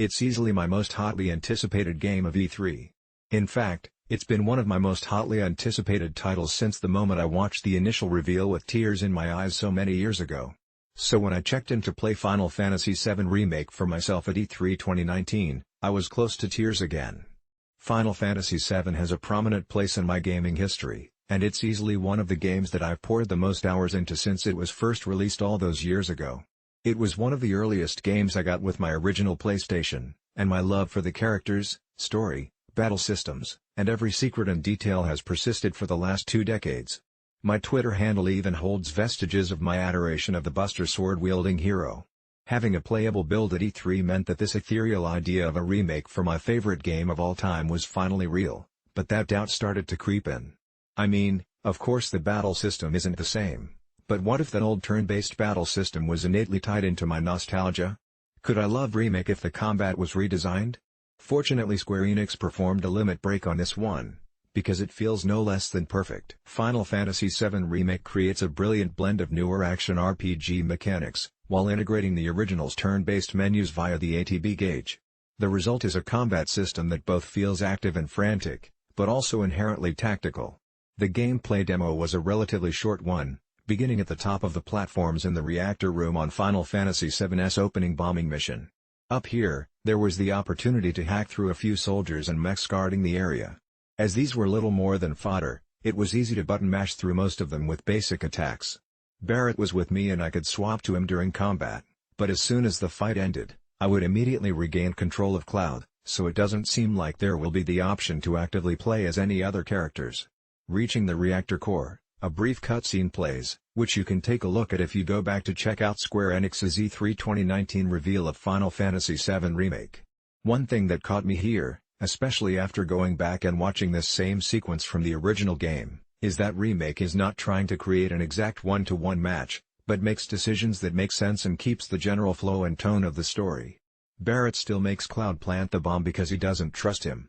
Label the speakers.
Speaker 1: It's easily my most hotly anticipated game of E3. In fact, it's been one of my most hotly anticipated titles since the moment I watched the initial reveal with tears in my eyes so many years ago. So when I checked in to play Final Fantasy VII Remake for myself at E3 2019, I was close to tears again. Final Fantasy VII has a prominent place in my gaming history, and it's easily one of the games that I've poured the most hours into since it was first released all those years ago. It was one of the earliest games I got with my original PlayStation, and my love for the characters, story, battle systems, and every secret and detail has persisted for the last 2 decades. My Twitter handle even holds vestiges of my adoration of the Buster Sword-wielding hero. Having a playable build at E3 meant that this ethereal idea of a remake for my favorite game of all time was finally real, but that doubt started to creep in. I mean, of course the battle system isn't the same, but what if that old turn-based battle system was innately tied into my nostalgia? Could I love Remake if the combat was redesigned? Fortunately Square Enix performed a limit break on this one, because it feels no less than perfect. Final Fantasy VII Remake creates a brilliant blend of newer action RPG mechanics, while integrating the original's turn-based menus via the ATB gauge. The result is a combat system that both feels active and frantic, but also inherently tactical. The gameplay demo was a relatively short one, beginning at the top of the platforms in the reactor room on Final Fantasy VII's opening bombing mission. Up here, there was the opportunity to hack through a few soldiers and mechs guarding the area. As these were little more than fodder, it was easy to button mash through most of them with basic attacks. Barrett was with me and I could swap to him during combat, but as soon as the fight ended, I would immediately regain control of Cloud, so it doesn't seem like there will be the option to actively play as any other characters. Reaching the reactor core, a brief cutscene plays, which you can take a look at if you go back to check out Square Enix's E3 2019 reveal of Final Fantasy VII Remake. One thing that caught me here, especially after going back and watching this same sequence from the original game, is that Remake is not trying to create an exact one-to-one match, but makes decisions that make sense and keeps the general flow and tone of the story. Barrett still makes Cloud plant the bomb because he doesn't trust him,